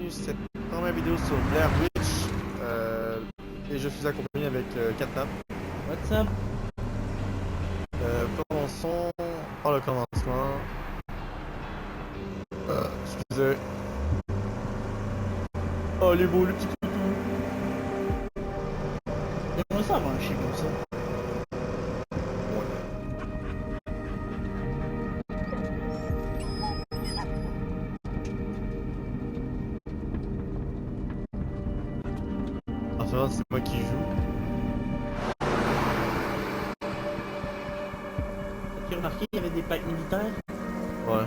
bienvenue sur cette première vidéo sur Blair Witch. Et je suis accompagné avec Catnap. What's up? Commençons par le commencement. Excusez. Oh, il est beau, le petit toutou. J'aimerais ça avoir un chien comme ça. En ce moment, c'est moi qui joue. As-tu remarqué qu'il y avait des packs militaires? Ouais.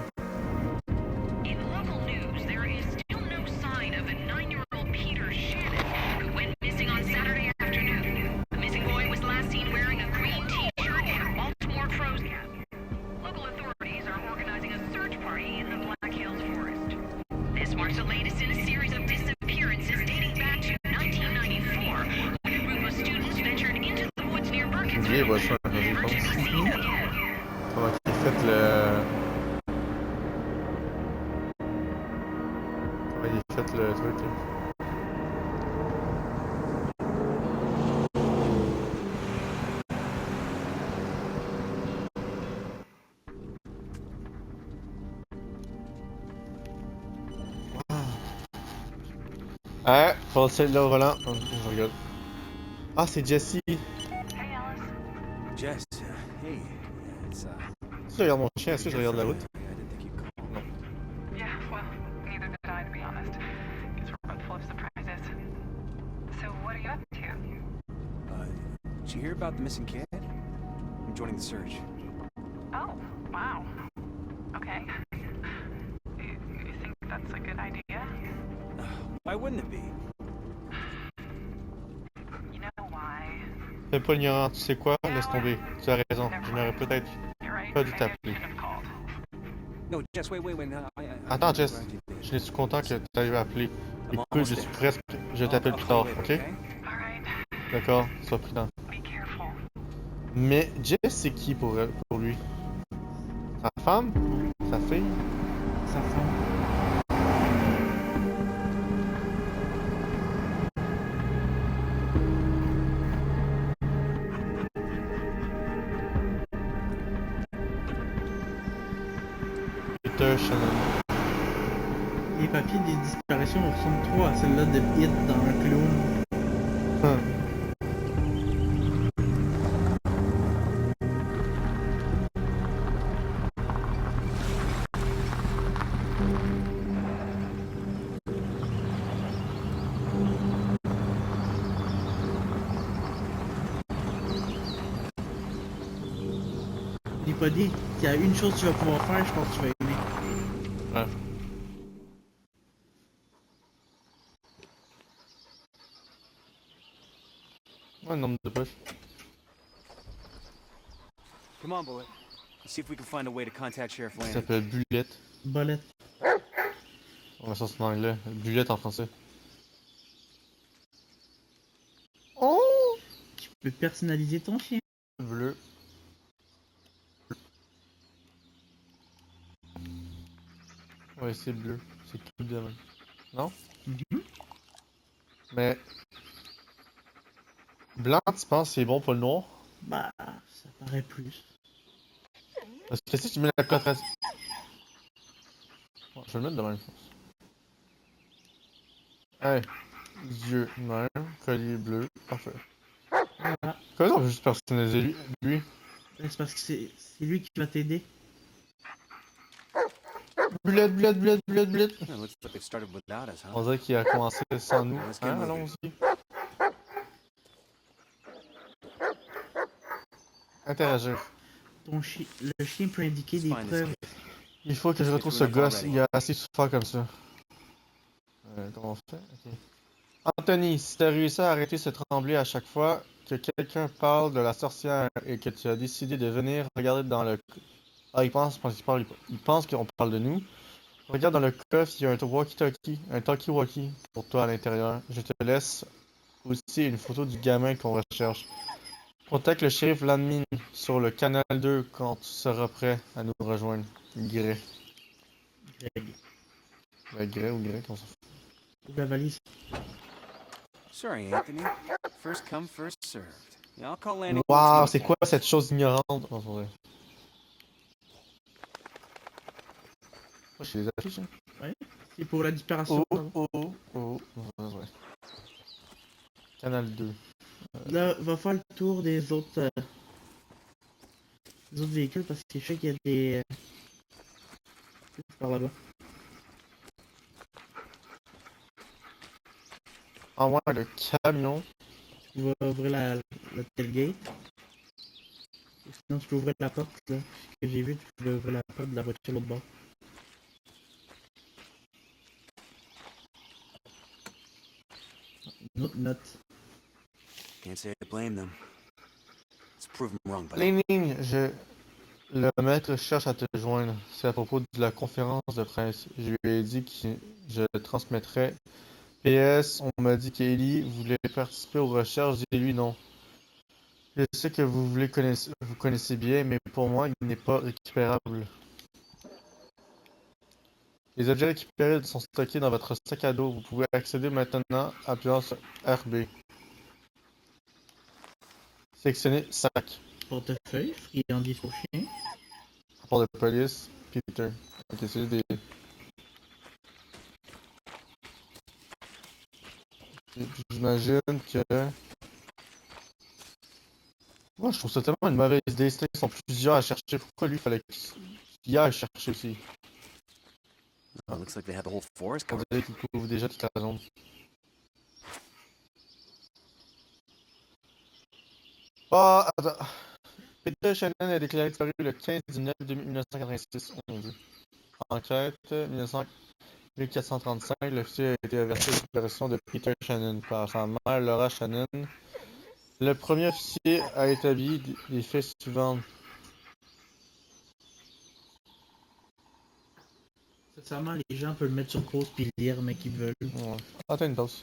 In local news, there is still no sign of a 9-year-old Peter Shannon who went missing on Saturday afternoon. The missing boy was last seen wearing a green t-shirt and a Baltimore Crows cap. Local authorities are organizing a search party in the Black Hills Forest. This marks the latest in a series of disappearances dating back to 1994, when a group of students ventured into the woods near Oubliez, Burkittsville je pense. never to be seen again. Comment qu'il fait le... Comment il fait le truc, là? Ah, passer là au volant. Oh, je regarde. Ah, c'est Jessie. Hey, Alice. Jess, hey, it's Tu regardes mon chien, est-ce que je regarde la route? I didn't think you'd call. Non. Yeah, well, neither did I, to be honest. These were both full of surprises. So, what are you up to? Did you hear about the missing kid? I'm joining the search. Oh, wow. Okay. You think that's a good idea? Why wouldn't it be? You know why? Fais pas l'ignorant, tu sais quoi? Laisse tomber. Tu as raison. Je n'aurais peut-être You're right. pas dû Maybe I t'appeler. shouldn't have called. No, Jess, wait. No, Attends, Jess. Je suis content que tu aies appelé. I'm Écoute, je suis presque... Je t'appelle plus tard, ok? All right. D'accord, sois prudent. Be careful. Mais Jess, c'est qui pour lui? Sa femme? Sa fille? Sa femme. Peter Shannon. Les papiers des disparitions ressemblent trop à celle-là de Hit dans un clown. Hum. J'ai pas dit qu'il y a une chose que tu vas pouvoir faire, je pense que tu vas aimer. Ouais. Ouais, nombre de poches. Come on, bullet. Let's see if we can find a way to contact Sheriff Ça Lanning. s'appelle Bulette. Bolette. On va sortir en anglais. Bulette en français. Oh! Tu peux personnaliser ton chien. Bleu. Ouais, c'est bleu. C'est tout de même. Non? Mhm. Mais... Blanc, tu penses que c'est bon pour le noir? Bah, ça paraît plus. Parce que si tu mets la cote... Ouais, je vais le mettre de même, je pense. Hey, yeux noirs, collier bleu, parfait. Voilà. Comment on peut juste personnaliser lui? C'est parce que c'est lui qui va t'aider. Bulette. Yeah, looks like they started without us, On huh? dirait qu'il a commencé sans nous. Let's get Hein, moving. allons-y. Interagir. Le chien peut indiquer des Let's find this preuves. kid. Il faut que je retrouve ce gosse. Il a assez souffert comme ça. Comment on fait? Ok. Anthony, si t'as réussi à arrêter ce trembler à chaque fois que quelqu'un parle de la sorcière et que tu as décidé de venir regarder dans le... Ah, il pense qu'on parle de nous. Regarde dans le coffre, il y a un talkie-walkie pour toi à l'intérieur. Je te laisse aussi une photo du gamin qu'on recherche. Contacte le shérif Lanmin sur le canal 2 quand tu seras prêt à nous rejoindre. Grey. Greg. Grey ou Grey, qu'on s'en fout. Ouvre la valise. Sorry, Anthony. First come, first served. Yeah, I'll call Lanny. Waouh, c'est quoi cette chose ignorante? Oh, c'est vrai. Oh, je les affiche, hein. Ouais. C'est pour la disparition. Ouais. Canal 2. Là, va faire le tour des autres véhicules parce que je sais qu'il y a des. Par là-bas. Ah ouais, le camion. Tu vas ouvrir la tailgate. Ou sinon, tu peux ouvrir la porte, là. Ce que j'ai vu, tu peux ouvrir la porte de la voiture de l'autre bord. Une autre note. Can't say I blame them. Let's prove them wrong, but Lénine, le maître cherche à te joindre. C'est à propos de la conférence de presse. Je lui ai dit que je le transmettrais. PS, on m'a dit qu'Ellie voulait participer aux recherches. Dis-lui non. Je sais que vous connaissez bien, mais pour moi, il n'est pas récupérable. Les objets récupérés sont stockés dans votre sac à dos. Vous pouvez accéder maintenant appuyant sur RB. Sélectionnez sac. Portefeuille, friandise pour chien. Rapport de police, Peter. Ok, c'est juste des... J'imagine que... Moi, je trouve ça tellement une mauvaise idée. Ils sont plusieurs à chercher. Pourquoi lui, fallait qu'il aille chercher aussi? oh, looks like they have the whole forest On covered. dirait qu'il couvre déjà toute la zone. Ah, attends. Peter Shannon a déclaré disparu le 15 du 9 1986. Enquête 1435. L'officier a été averti de la disparition de Peter Shannon par sa mère, Laura Shannon. Le premier officier a établi les faits suivants. Sincèrement, les gens peuvent le mettre sur pause puis le lire, mais qu'ils veulent. Ouais. Attends une pause.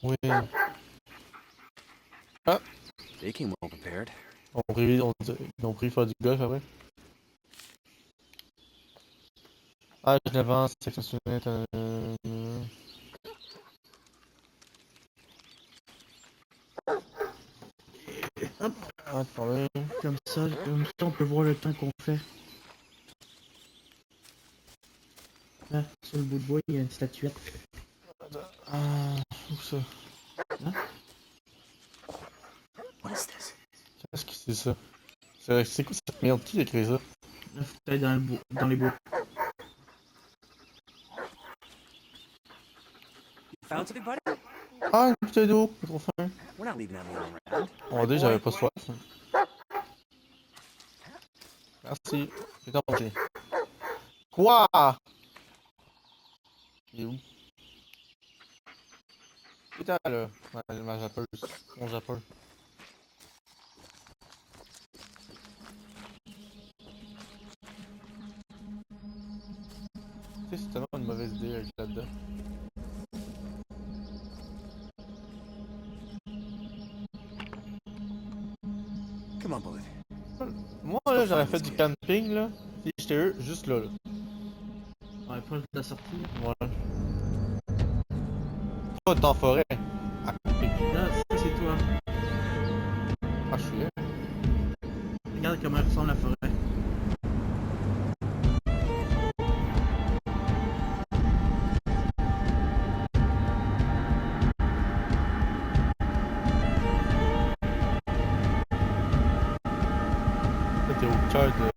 Oui. Ah! They came well prepared. Ils ont pris faire du golf après. Âge 9 ans, section student. Hop, Ah, attendez. comme ça, on peut voir le temps qu'on fait. Là, sur le bout de bois, il y a une statuette. Ah, où ça? What is this? Qu'est-ce que c'est ça? C'est quoi cette merde? Qui a écrit ça? Là, faut aller dans les bois. You found something, buddy? Ah, une bouteille d'eau! J'ai trop faim. We're not leaving that laying around. On va dire j'avais pas soif. Merci. C'est ton chien. Quoi? Il est où? Putain là. Ma jappeuse. Mon jappeur. Tu sais, c'est tellement une mauvaise idée avec là-dedans. Come on, Bullet. Moi là, j'aurais fait du camping là. Si j'étais eux, juste là. Ouais, proche de la sortie. Voilà. Toi, t'es en forêt. À camping. Là, ça, c'est toi. Ah, je suis là. Regarde comment ressemble la forêt. Là, t'es au cœur de...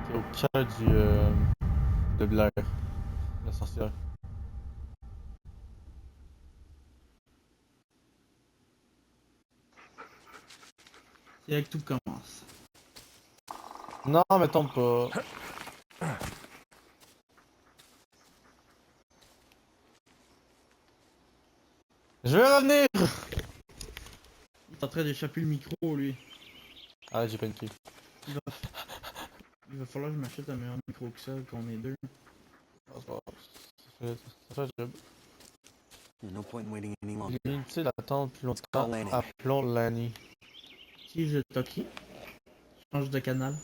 T'es au cœur de Blair. La sorcière. C'est là que tout commence. Non, mais tombe pas. Je vais revenir! Il est en train d'échapper le micro, lui. Ah, j'ai pas une clé. Il va falloir que je m'achète un meilleur micro que ça, qu'on est deux. Ah, c'est pas grave. Ça fait le job. No point in waiting any longer. Inutile d'attendre plus longtemps. Lanny. Appelons Lanny. j'utilise Toki. Je change de canal.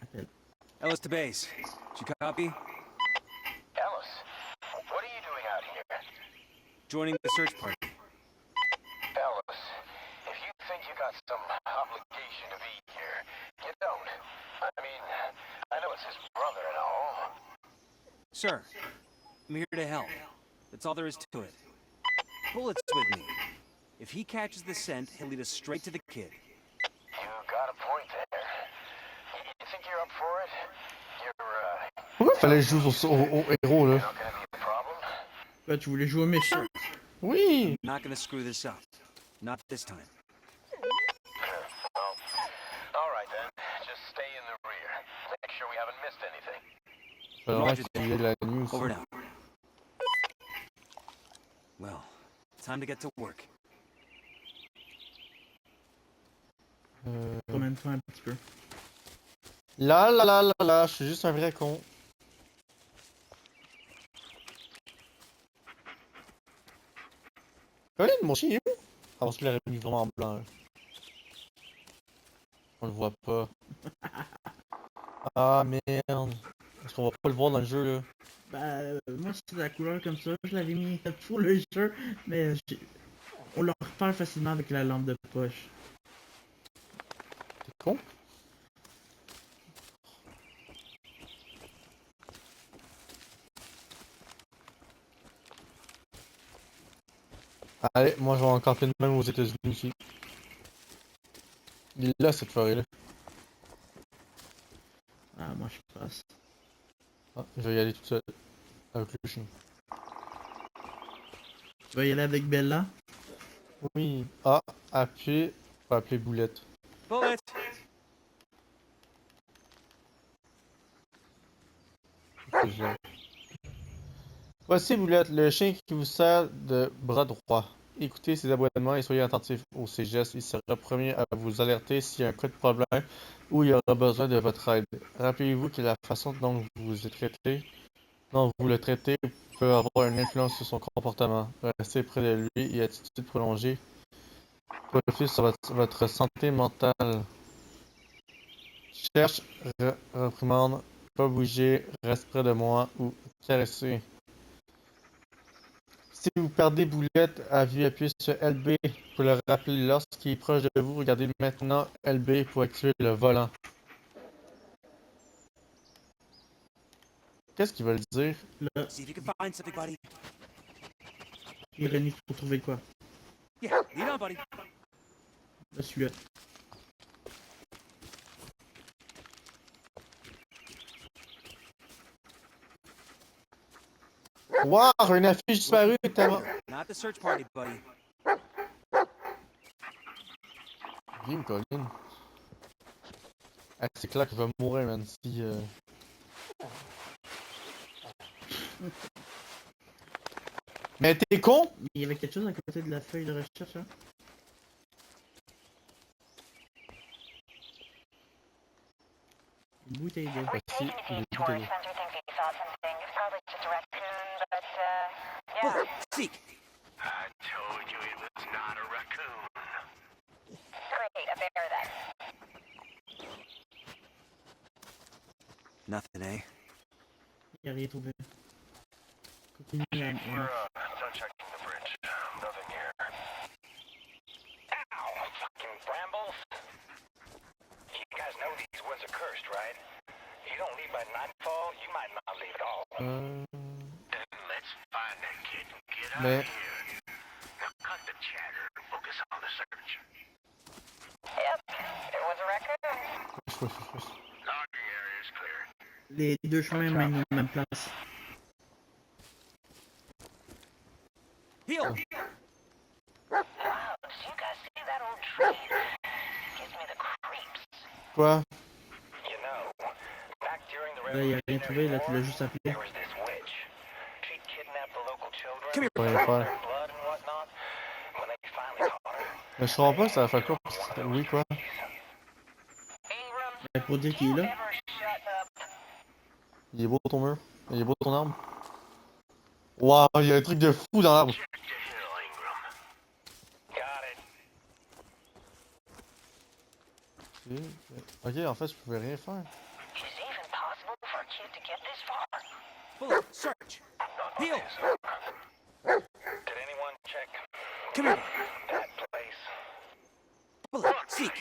Appel. Ellis to base. Did you copy? Ellis, what are you doing out here? Joining the search party. Ellis, if you think you got some obligation to be here, you don't. I mean, I know it's his brother and all. Sir, I'm here to help. That's all there is to it. Bullet's with me. If he catches the scent, he'll lead us straight to the kid. You got a point there. You think you're up for it? You're, Pourquoi fallait que je joue au héros là? not gonna be a problem? Là, tu voulais jouer au méchant. Oui! Not gonna screw this up. Not this time. Well, all right then. Just stay in the rear. Make sure we haven't missed anything. Vraiment qu'il y ait de la nuit aussi. Over now. Well, time to get to work. Promène-toi un petit peu. Là, là, là, là, là, je suis juste un vrai con. Colin, mon chien est où? Ah, parce qu'il aurait mis vraiment en blanc. Là. On le voit pas. Ah merde. Est-ce qu'on va pas le voir dans le jeu là? Bah, moi, c'est la couleur comme ça. Je l'avais mis pour le jeu, mais on le repère facilement avec la lampe de poche. T'es con? Allez, moi je vais encore de même aux États-Unis aussi. Il est là cette forêt-là. Ah, moi, je passe. Ah, je vais y aller tout seul. Avec le chien. Tu vas y aller avec Bella? Oui. Ah, appuyez. On va appeler Boulette. Bullet! C'est génial. Voici Boulette, le chien qui vous sert de bras droit. Écoutez ses aboiements et soyez attentifs aux ses gestes. Il sera le premier à vous alerter s'il y a un cas de problème ou il y aura besoin de votre aide. Rappelez-vous que la façon dont vous le traitez peut avoir une influence sur son comportement. Restez près de lui et attitude prolongée. Profitez sur votre santé mentale. Cherche, reprimande, pas bouger, reste près de moi ou caresser. Si vous perdez Boulette à vue, appuyez sur LB pour le rappeler lorsqu'il est proche de vous. Regardez maintenant LB pour activer le volant. Qu'est-ce qu'ils veulent dire? Là, See if you can find something, buddy. Irénie, faut trouver quoi? Yeah, lead on, buddy. Là, celui-là. Wow, une affiche disparue, tellement. Not the search party, buddy. Game Colin. Ah, c'est clair qu'il va mourir, man. Si. Mais t'es con? Il y avait quelque chose à côté de la feuille de recherche, hein? Une bouteille d'eau. Voici les Tourist bouteilles. Center thinks he saw something. It's probably just a raccoon, but, yeah. Bullet, seek. I told you it was not a raccoon. Great, a bear then. Nothing, eh? Il n'y a rien trouvé. Continue la We're done checking the bridge. Nothing here. Ow! Fucking brambles! You guys know these woods are cursed, right? You don't leave by nightfall, you might not leave at all. Then let's find that kid and get out Mais- of here. Now cut the chatter and focus on the search. Yep, it was a raccoon. Logging area is clear. Les deux chemins mènent à la même place. Heal! Wow, did you guys see that old tree? Gives me the creeps. Quoi? You know, back during the Là, il n'y a rien Revolutionary trouvé, là, tu l'as War, juste appelé. there was this witch. She'd kidnap the local children, Come here. Pour rien faire. their blood and whatnot. When they finally caught her, Mais je comprends pas, ça va faire quoi? Oui, quoi? Ingram, Ben, pour dire qu'il est là. never shut up. Il est beau ton mur? Il est beau ton arbre? Waouh, il y a un truc de fou dans l'arbre! check the hill, Ingram. Got it. Ok, en fait, je pouvais rien faire. Is it even possible for a kid to get this far? Bullet, search. Heal. Did anyone check Come here. that place? Bullet, seek.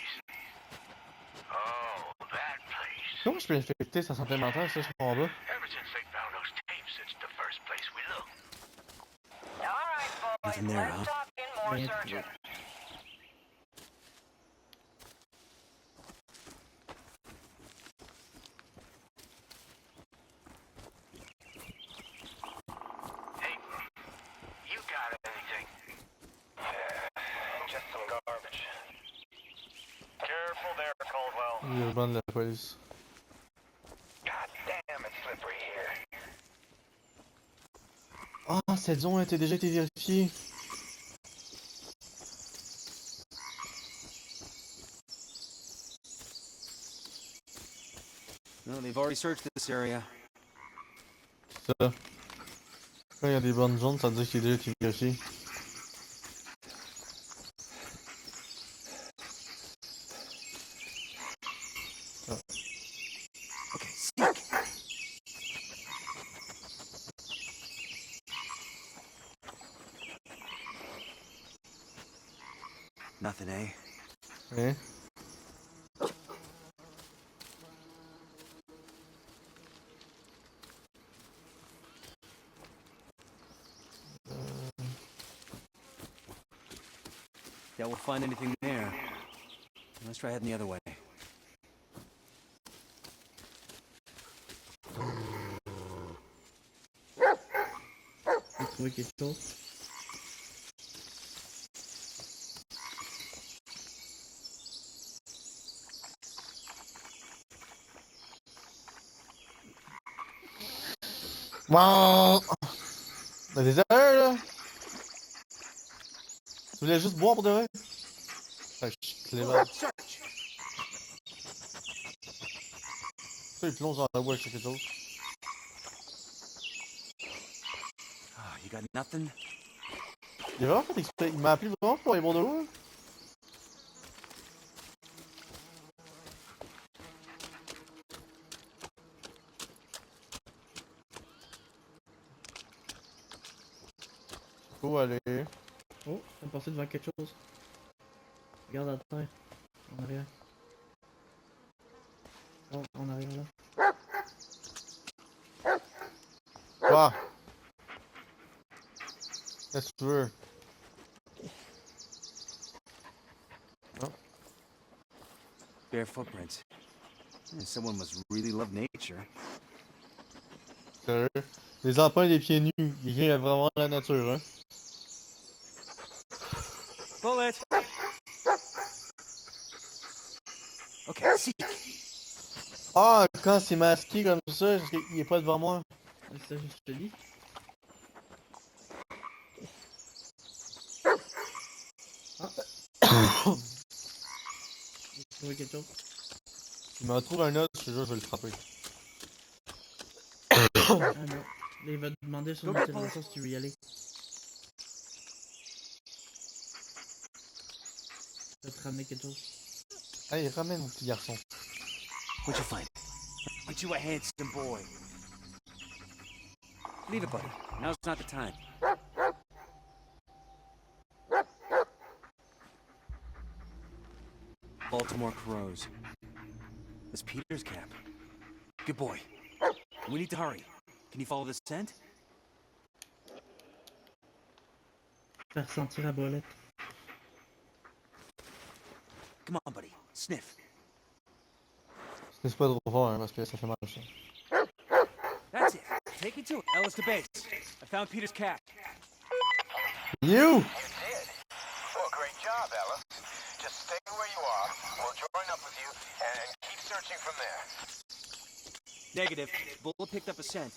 Oh, that place. Comment je peux infecter sa santé mentale, ça, je comprends pas. Ever since they found those tapes, it's the first place we look. All right, boys. Nothing there, huh? Let's talk in more Rien. searching. Hey, you got anything? Just some garbage. Careful there, Caldwell. Il est urbain de la police. God damn, it's slippery here. Ah, cette zone a déjà été vérifiée. No, they've already searched this area. Ça. Quand il y a des bonnes zones, ça veut dire qu'il a déjà été vérifié. Okay, seek. Nothing, eh? Hein? Doubt we'll find anything there. Let's try heading the other way. J'ai trouvé quelque chose. Wow! T'as des erreurs, là! Tu voulais juste boire pour de vrai? Fait que je les Bullet, search. il plonge dans la boîte sur quelque chose. Oh, you got nothing? Il a vraiment fait exprès. Il m'a appelé vraiment pour les bons de haut, là. Où aller? Oh, on est passé devant quelque chose. Regarde à terre. En arrière. Oh, en arrière là. Quoi? Qu'est-ce que tu veux? Bare footprints. Someone must really love nature. Sérieux? Les empreintes des pieds nus. Il vient vraiment de la nature, hein? Bullet! Okay, seek. Ah, quand c'est masqué comme ça, il est pas devant moi. C'est ça, je te dis. J'ai trouvé quelque chose. Il m'en trouve un autre, je te jure, je vais le frapper. Ah non. Là, il va te demander sur Go notre get Bullet. télévision si tu veux y aller. Je vais te ramener quelque chose. Hey, ramène mon petit garçon. What'd you find? Aren't you a handsome boy? Leave it, buddy. Now's not the time. Baltimore Crows. That's Peter's cap. Good boy. We need to hurry. Can you follow the scent? Faire sentir la bolette. Come on, buddy. Sniff. C'est pas trop fort, hein, parce que ça fait mal au chien. That's it. Take it to Ellis to base. I found Peter's cap. You! Did? Well, great job, Ella. Just stay where you are. We'll join up with you and keep searching from there. Negative. Bullet picked up a scent.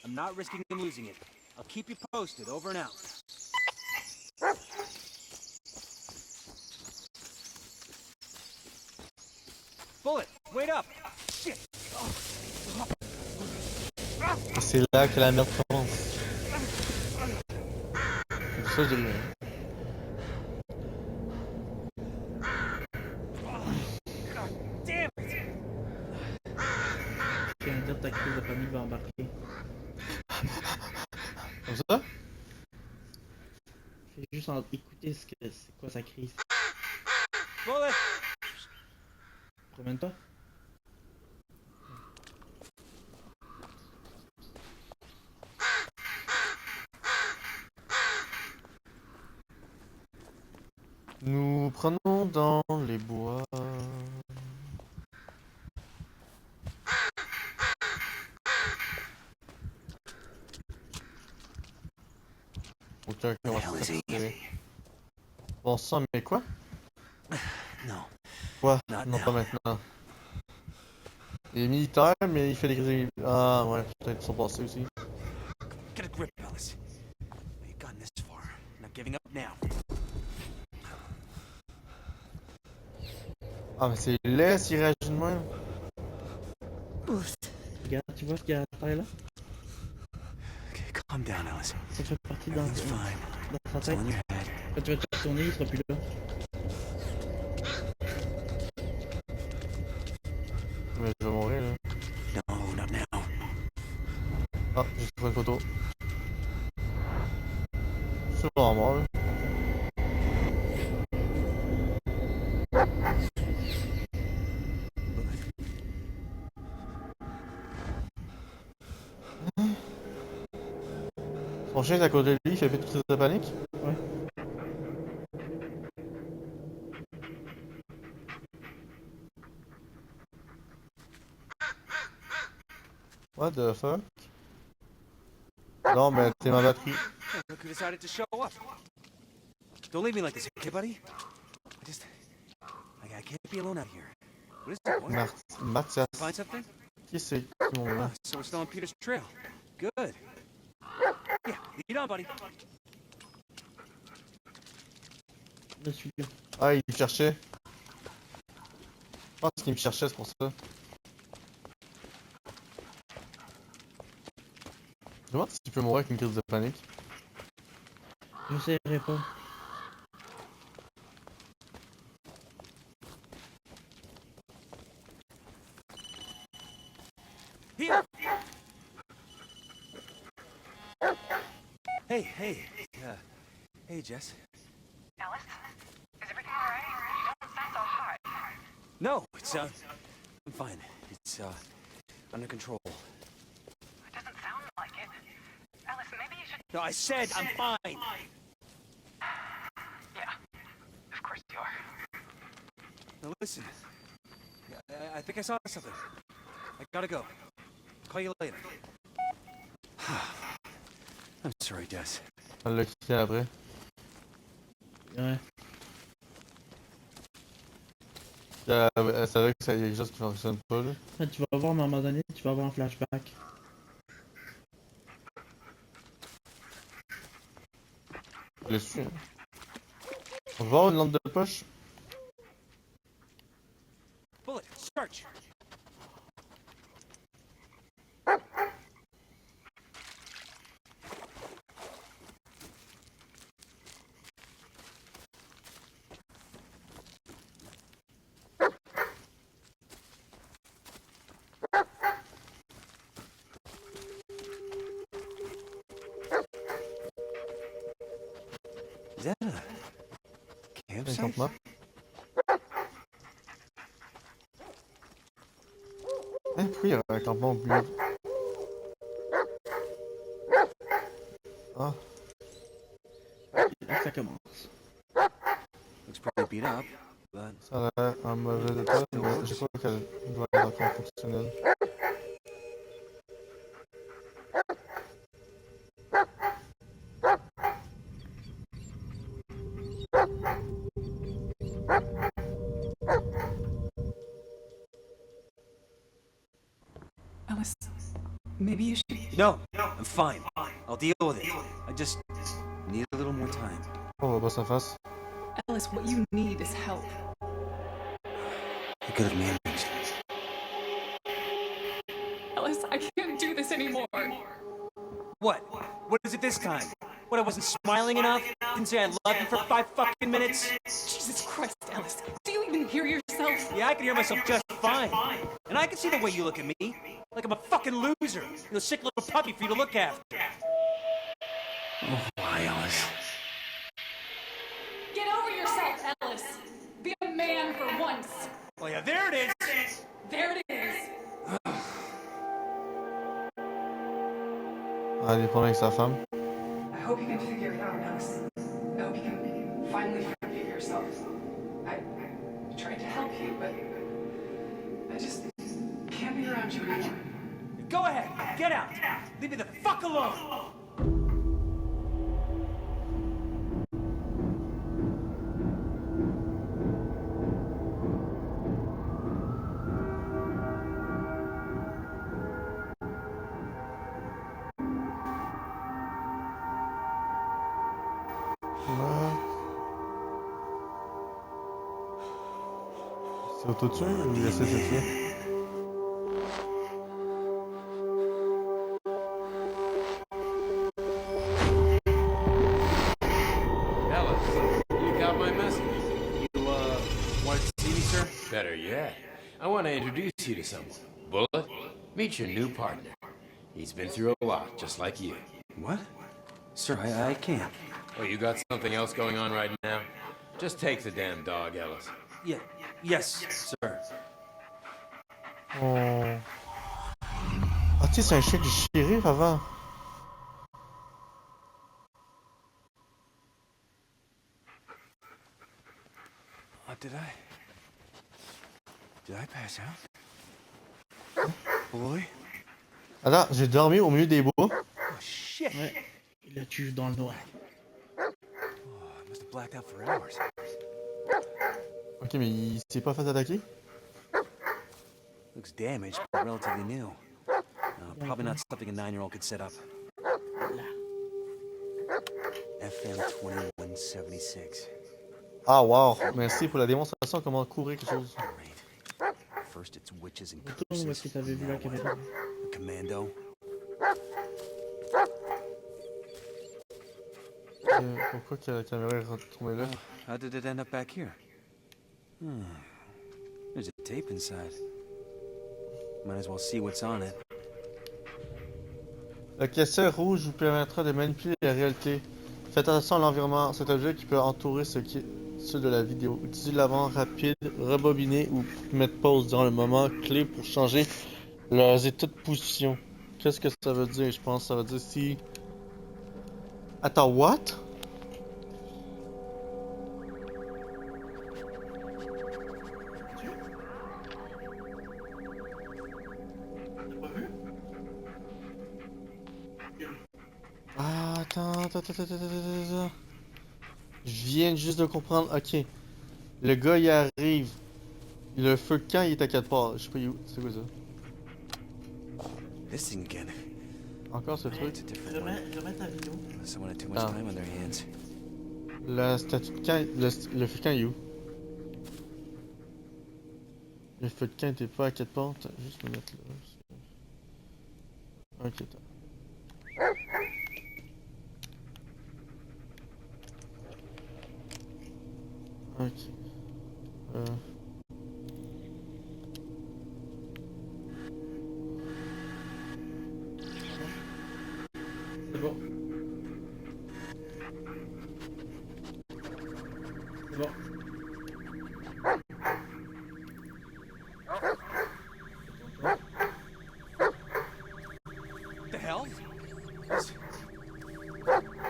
I'm not risking him losing it. I'll keep you posted. Over and out. Bullet, wait up! Shit! C'est là que la merde commence. C'est pour ça que j'ai rien. dire ta crise de panique va embarquer. Comme ça? Fais juste écouter c'est quoi sa crise. Bullet! Promène-toi. Nous prenons dans les bois. Aucun Where the hell is he? Bon sang, mais quoi? No. Quoi? Not Non, now. pas maintenant. Il est militaire, mais il fait des crises. Ah ouais, peut-être son passé aussi. Get a grip, Ellis. You've gotten this far. Not giving up now. Ah, mais c'est laid s'il réagit de même. Regarde, tu vois ce qu'il y a à terre là? Okay, calm down, Ellis. Ça fait partie dans Everything's fine. sa It's all tête. in your head. Quand tu vas te retourner, il sera plus là. Mais je vais mourir là. No, not now. Ah, j'ai trouvé une photo. Je suis vraiment mort là. Son chien est à côté de lui, il fait plus de crise de panique. Ouais. What the fuck? Non, mais t'es ma batterie. Hey, look who decided to show up. Don't leave me like this, okay, buddy? I can't be alone out here. What is it, boy? Mathias. Find something? Qui c'est qui m'ont là? So we're still on Peter's trail. Good. Yeah, lead on, buddy. Je suis là. Ah, il me cherchait. Je pense qu'il me cherchait, c'est pour ça. Je me demande si tu peux mourir avec une crise de panique. J'essaierai pas. Here! Hey. Hey, Jess. Alice? Is everything alright? You don't sound so hot. No, I'm fine. It's, under control. It doesn't sound like it. Alice, maybe you should... No, I said I'm fine! Yeah, of course you are. Now listen. I think I saw something. I gotta go. Call you later. I'm sorry, Jess. Elle l'a quitté après. Ouais. Elle savait que ça y a quelque chose qui fonctionne pas là. Ah, tu vas voir, à un moment donné, tu vas avoir un flashback. Je l'ai su. Hein. On va voir une lampe de poche. Bullet, search! Is that a Un campsite? campement. Hein, pourquoi il y a un campement au milieu? Ah, Là, ça commence. Looks pretty beat up, but ça a l'air en mauvais état, mais je crois qu'elle doit être encore fonctionnelle. Alice, maybe you should... no, I'm fine. I'll deal with it. I just need a little more time. On va pas s'en face. Alice, what you need is help. I could have managed. Alice, I can't do this anymore. What? What is it this time? What, I wasn't smiling enough? Didn't say I love you for 5 fucking minutes? Jesus Christ, Alice. Do you even hear yourself? Yeah, I can hear myself just fine. And I can see the way you look at me. Like I'm a fucking loser. A sick little puppy for you to look after. Oh, why, Alice? Get over yourself, Ellis. Be a man for once. Oh, yeah, there it is. There it is. Ah, des problèmes avec sa femme. I hope you can figure it out, Ellis. I hope you can finally forgive yourself. I tried to help you, but I just can't be around you anymore. Go ahead, get out. Leave me the fuck alone. C'est auto-tune ou il essaie de se tuer? Alice, you got my message? You, wanted to see me, sir? Better yet, I want to introduce you to someone. Bullet, meet your new partner. He's been through a lot, just like you. What? Sir, I can't. Oh, you got something else going on right now? Just take the damn dog, Ellis. Yeah, yes, sir. Oh. Ah, tu sais, c'est un chien du shérif avant. Did I pass out? Boy? Attends, j'ai dormi au milieu des bois. Oh, shit! Ouais, il a tué dans le noir. Oh, I must have blacked out for hours. Ok, mais il s'est pas fait attaquer? Looks damaged, but relatively new. Probably not something a 9-year-old could set up. FM 2176. Ah, wow. Merci pour la démonstration comment courir quelque chose. Great. First it's witches and Retourne où est-ce que curses. t'avais vu la Now caméra. what? A commando. Pourquoi que la caméra est retournée là? How did it end up back here? There's a tape inside. Might as well see what's on it. Le caisseur rouge vous permettra de manipuler la réalité. Faites attention à l'environnement. Cet objet qui peut entourer ceux de la vidéo. Utilisez l'avant rapide, rebobiner ou mettre pause durant le moment clé pour changer leurs états de position. Qu'est-ce que ça veut dire? Je pense que ça veut dire si... Attends, what? Ah, attends. Je viens juste de comprendre. Ok. Le gars, il arrive. Le feu de camp, il est à 4 parts. Je sais pas où. C'est quoi ça? This thing again. Encore ce truc. It's a different one. Remets ta vidéo. Someone had too much Ah. time on their hands. La statue de camp. Le feu de camp, il est où? Le feu de camp était pas à 4 parts. Attends, juste me mettre là. Ok, attends. Ok. C'est bon. C'est bon. What the hell?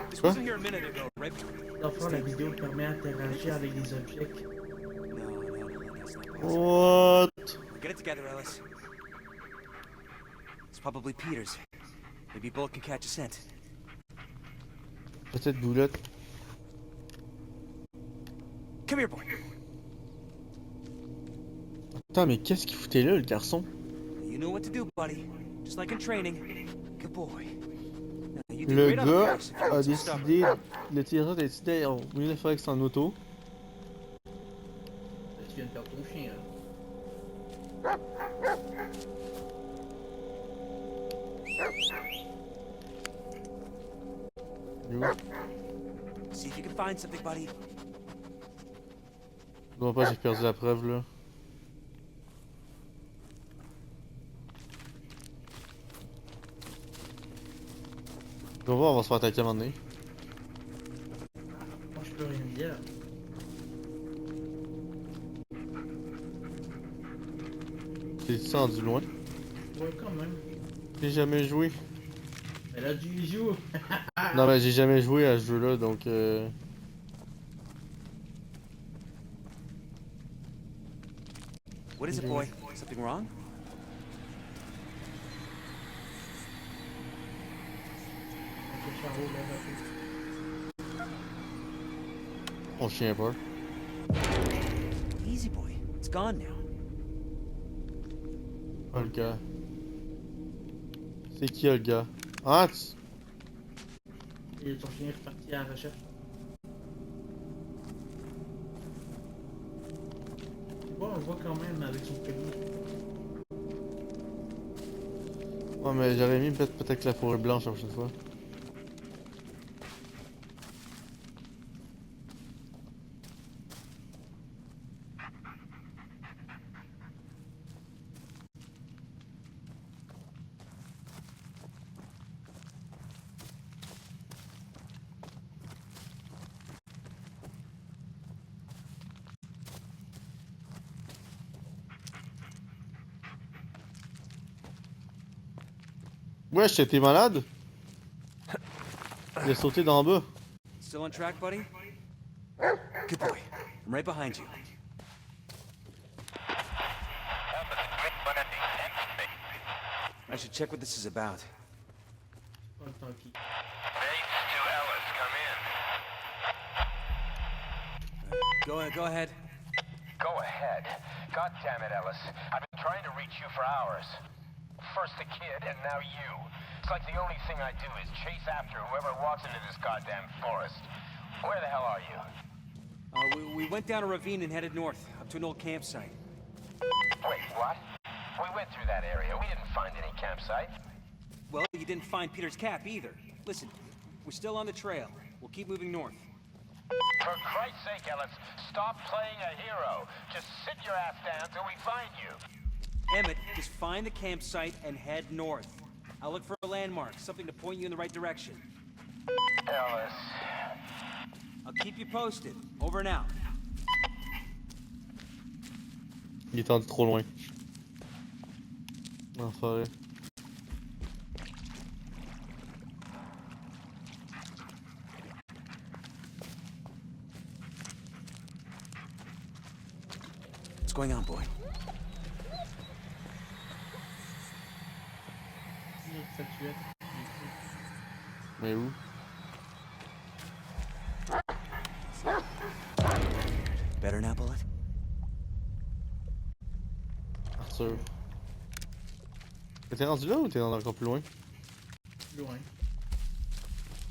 This Quoi? wasn't here a minute ago, right? Dans le fond, la vidéo permet d'interagir avec les objets. No, that's not possible. What? Get it together, Ellis. It's probably Peter's. Maybe Bullet can catch a scent. Peut-être Boulette. Come here, boy. Attends, mais qu'est-ce qu'il foutait là, le garçon? You know what to do, buddy. Just like in training. Good boy. Now, you did Le great on the gars course if you a weren't so stubborn. décidé, le tireur a décidé, au mieux de faire avec son auto. Tu viens de perdre ton chien, là. Il est où? See if you can find something, buddy. Je vois pas, j'ai perdu la preuve là. On va voir, on va se faire attaquer à un moment donné. Moi, je peux rien dire. T'es-tu rendu loin? Ouais, quand même. J'ai jamais joué. Mais là, tu y joues. Non, mais j'ai jamais joué à ce jeu-là, donc What is it, boy? Something wrong? Ok, Charo, là, là, on chien peur. Easy, boy. It's gone now. Oh, le gars. C'est qui, le gars? Ah, tu... Et ton chien est reparti à la recherche. Bon, on le voit quand même avec son pellet. Ouais, mais j'aurais mis peut-être la fourrure blanche la prochaine fois. Wesh, t'es malade? Il a sauté d'en bas. Still on track, buddy? Good boy. I'm right behind you. I should check what this is about. Pas le temps qui. Base to Ellis, come in. Go ahead. Go ahead. God damn it, Ellis. I've been trying to reach you for hours. First the kid, and now you. It's like the only thing I do is chase after whoever walks into this goddamn forest. Where the hell are you? We went down a ravine and headed north, up to an old campsite. Wait, what? We went through that area. We didn't find any campsite. Well, you didn't find Peter's cap either. Listen, we're still on the trail. We'll keep moving north. For Christ's sake, Ellis, stop playing a hero. Just sit your ass down till we find you. Emmett, just find the campsite and head north. I'll look for a landmark, something to point you in the right direction. Ellis. I'll keep you posted. Over and out. Il est tendu trop loin. Enfoiré. What's going on, boy? Notre statuette. Mais où? Better now, Bullet? Arthur. T'es rendu là ou t'es encore plus loin? Loin.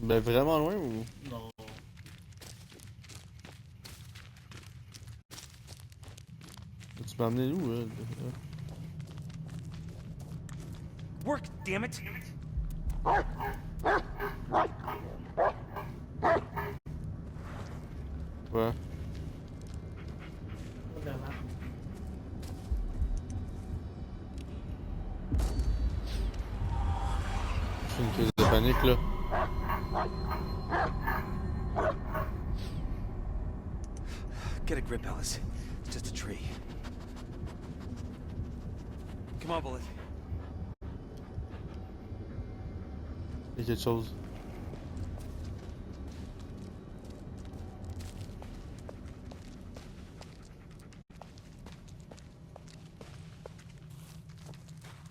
Ben vraiment loin ou? Non. Tu m'as amené où? Work, damn it! Ouais. Vers là. J'ai une crise de panique là. Get a grip, Ellis. It's just a tree. Come on, Bullet. Il y a quelque chose.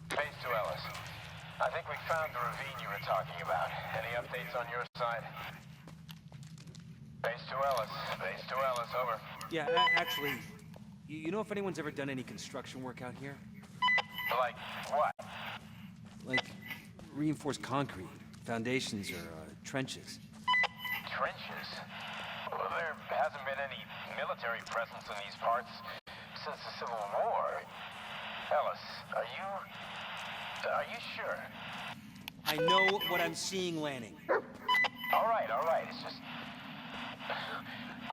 Base to Ellis. I think we found the ravine you were talking about. Any updates on your side? Base to Ellis. Base to Ellis, over. Yeah, actually, you know if anyone's ever done any construction work out here? Like, what? Like, reinforced concrete, foundations, or trenches? Trenches? Well, there hasn't been any military presence in these parts since the Civil War. Ellis, are you sure? I know what I'm seeing, Lanning. All right, it's just...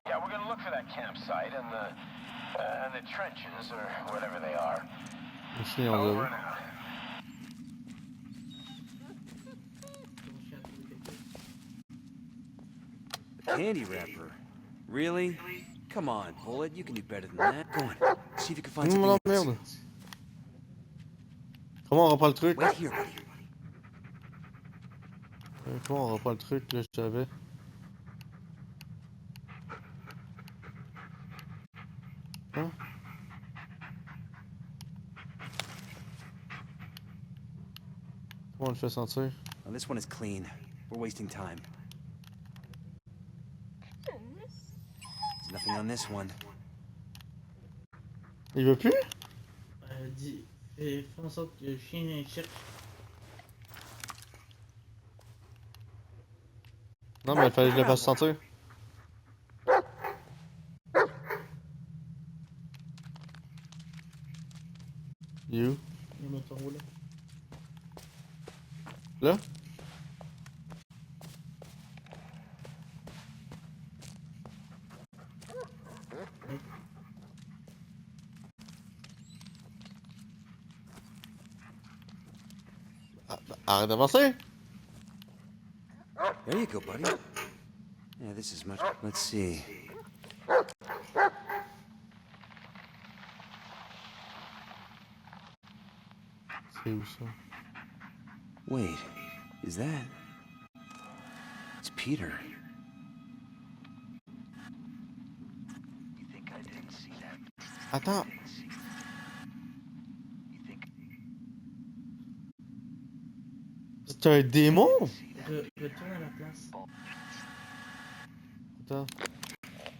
Yeah, we're gonna look for that campsite and the trenches, or whatever they are. Le chien on Over l'a and out. Ton chien a trouvé quelque chose. candy wrapper. Really? Come on, Bullet. You can do better than that. Go on. See if you can find something Non, else. merde. Comment on reprend le truc? Wait here, buddy. Comment on reprend le truc, là, je savais. Hein? Comment on le fait sentir? Well, this one is clean. We're wasting time. There's nothing on this one. Il veut plus? Fais en sorte que le chien cherche. Non, mais il fallait que je le fasse sentir. Il est où? Il monte en haut là. Là? Arrête d'avancer! There you go, buddy. Yeah, this is much. Let's see. C'est où ça? Wait, is that? It's Peter. You think I didn't see that? Attends! You think C'est un démon? Retourne à la place. Attends.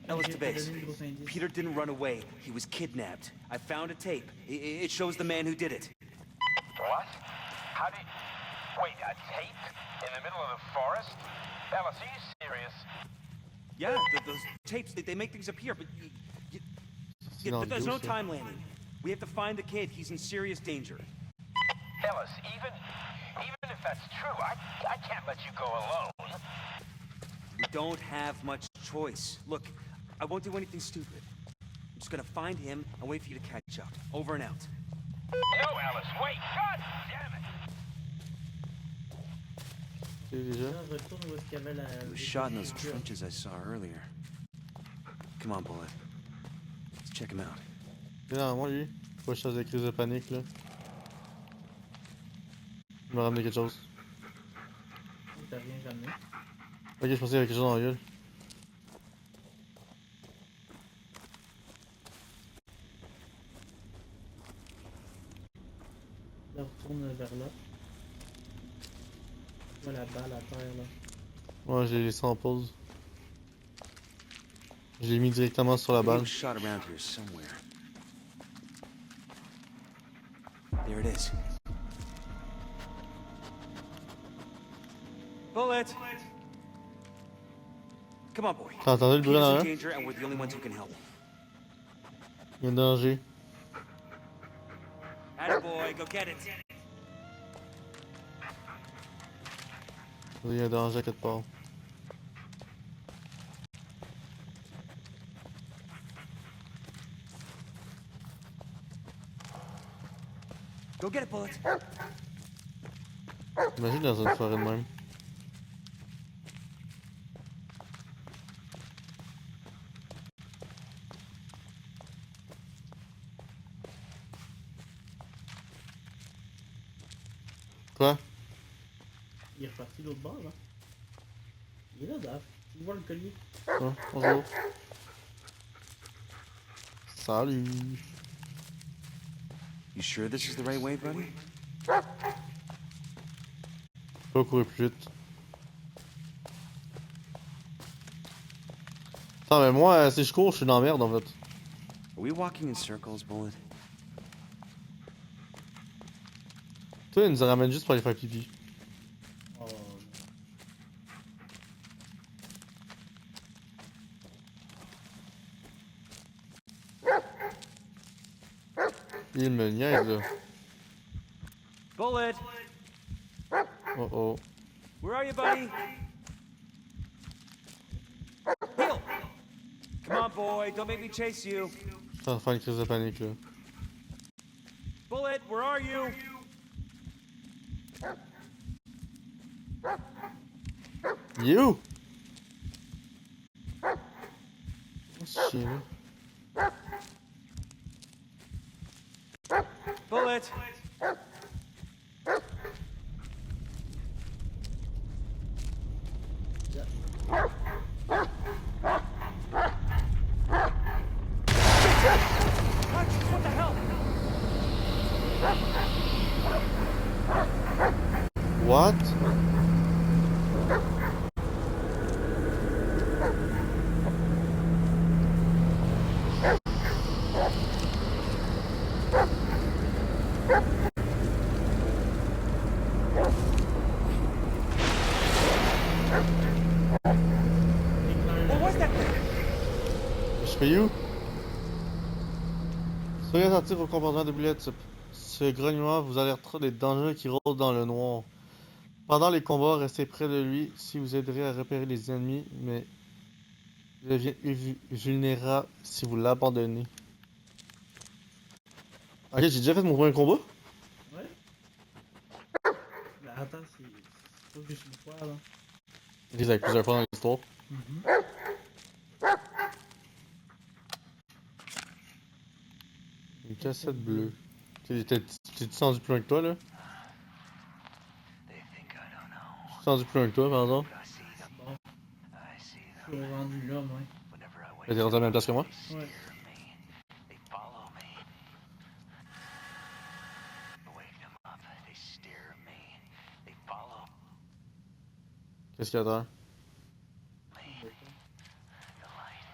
Ellis J'ai to pas base. donné de gros indices. Peter didn't run away. He was kidnapped. I found a tape. It shows the man who did it. what? How did? Wait, a tape in the middle of the forest? Ellis, are you serious? Yeah, those tapes, they make things appear, but C'est dans le there's dos, no ça. time landing. We have to find the kid. He's in serious danger. Ellis, even if that's true, I can't let you go alone. We don't have much choice. Look, I won't do anything stupid. I'm just gonna find him and wait for you to catch up. Over and out. No, Ellis, wait! God damn it! C'est déjà? Là, retourne où est-ce qu'il y avait la. He was shot in those trenches I saw earlier. Come on, Bullet. Let's check him out. Il est dans moi, lui. Faut que je fasse des crises de panique, là. Il m'a ramené quelque chose. T'as rien jamais. Ok, je pensais qu'il y avait quelque chose dans la gueule. Là, retourne vers là. Vois la balle à terre là. Ouais, j'ai laissé en pause. Je l'ai mis directement sur la He balle. was shot around here somewhere. There it is. Bullet! Come on, boy. T'as entendu le bruit Peter's dans in la danger, and we're the only ones who can help. Il y a un danger. Attaboy, go get it. Il y a un danger à quelque part. Go get it, Bullet. Imagine dans une forêt de même. Quoi? Il est reparti de l'autre bord là. Il est là, Dave. Tu vois le collier. Ah, bonjour. Salut. You sure this is the right way, buddy? Faut courir plus vite. Attends, mais moi, si je cours, je suis dans la merde en fait. Are we walking in circles, Bullet? Toi, il nous ramène juste pour aller faire pipi. Oh. Il me niaise là. Bullet! Oh oh. Where are you, buddy? Heel! Come on, boy. Don't make me chase you. Je suis en train de faire une crise de panique là. Bullet, where are you? Il est où? chier, là. Bullet! What the hell? What? What was that thing? Je suis où? Soyez attentifs au comportement des boulettes. Ce grognement vous alertera des dangers qui rôdent dans le noir. Pendant les combats, restez près de lui si vous aiderez à repérer les ennemis, mais il devient vulnérable si vous l'abandonnez. Ok, j'ai déjà fait mon premier combat? Ouais. Mais attends, c'est pas juste une fois là. Ils avec plusieurs fois dans l'histoire. Une cassette bleue. T'es-tu descendu plus loin que toi, là? They think I don't know, Je suis descendu plus loin que toi, par exemple. but I see them. Bon, I see je them. suis rendu là, moi. Whenever I wake T'es rendu à la même place que moi? they Ouais. steer me. They follow me. I wake them up. They steer me. They follow Qu'est-ce qu'il y a derrière? me. The light.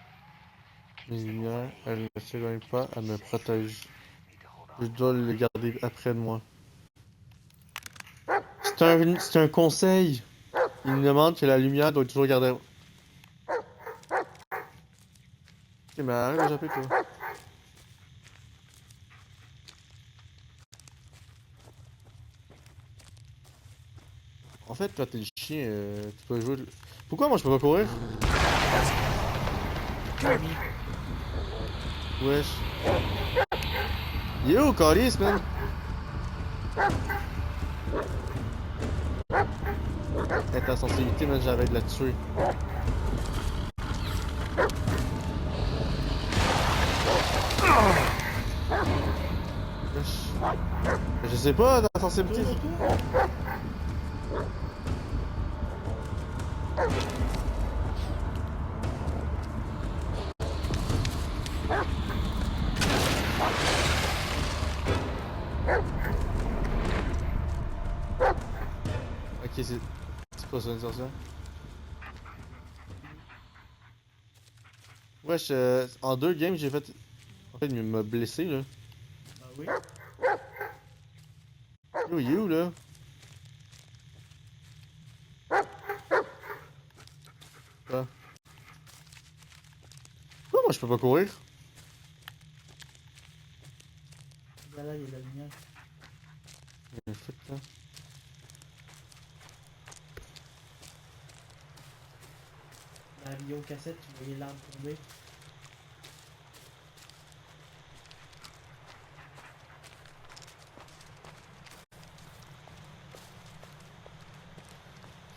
Mes lumières, elles ne s'éloignent pas, elles me protègent. Need to hold on. Je dois les garder après de moi. C'est un conseil. Il me demande que la lumière doit toujours garder. Ok, mais arrête de japper, toi. En fait, quand t'es le chien, tu peux jouer. Pourquoi moi je peux pas courir? Wesh. Yo, Calis, man! Avec ta sensibilité, man, j'arrête de la tuer. Wesh. Je sais pas, ta sensibilité. Ok, c'est pas ça une sorcière. Wesh, en 2 games, j'ai fait. En fait, il m'a blessé, là. Ah oui? Yo, you, là. Quoi? Pourquoi moi je peux pas courir? Là, il y a la lumière. Fuck, là. La vidéocassette, tu voyais l'arbre tomber.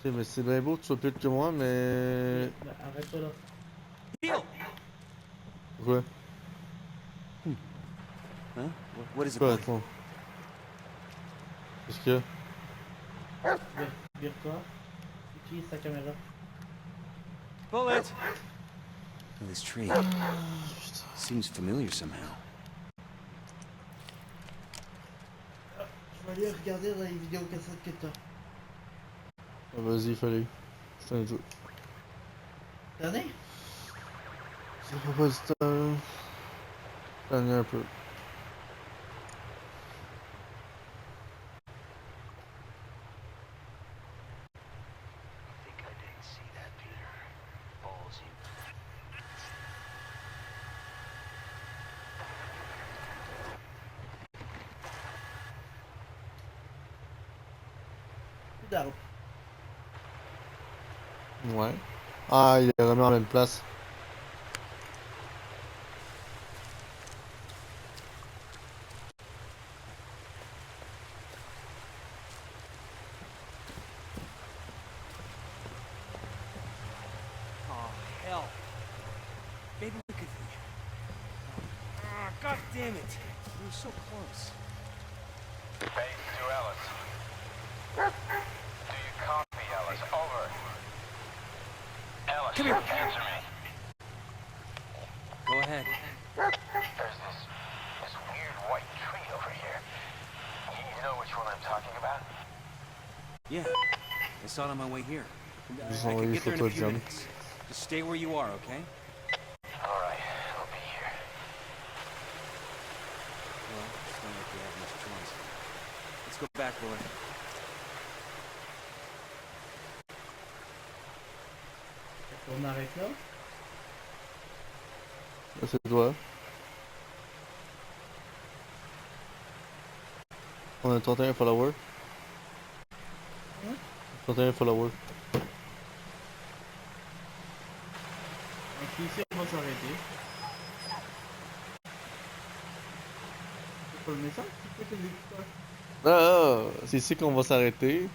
Ok, mais c'est bien beau que tu sois plus vite que moi, mais. Bah, arrête-toi là. Heal! Pourquoi? Huh? What is it? Quoi, Bullet? toi? Qu'est-ce qu'il y a? Vire-toi. Utilise ta caméra. Bullet! This tree seems familiar somehow. Je vais aller regarder dans les vidéocassettes que t'as. Ah, vas-y, fallait. C'est un jeu. T'en es? Ça fait pas du temps. J'en ai un peu. I think I didn't see that, Peter. Ballsy. Plus d'arbres. Ouais. Ah, il est remis en même place. Oh, hell. Maybe we could God damn it! We were so close. Base to Ellis. Do you copy, Ellis? Over. Ellis, Come here. answer me. Go ahead. There's this weird white tree over here. You know which one I'm talking about? Yeah, I saw it on my way here. Ils I ont can eu get there in a photo few John. minutes. Just stay where you are, okay? All right, I'll be here. Well, it's not like we have much choice. Let's go back, Bullard. On arrête là? Là, c'est toi. On a 31 followers. Hein? 31 followers. Donc ici on va s'arrêter. C'est pas le message? C'est quoi que j'ai dit? C'est ici qu'on va s'arrêter.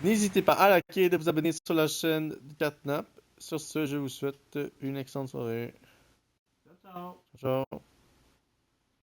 N'hésitez pas à liker et de vous abonner sur la chaîne de Catnap. Sur ce, je vous souhaite une excellente soirée. Ciao, ciao! Ciao.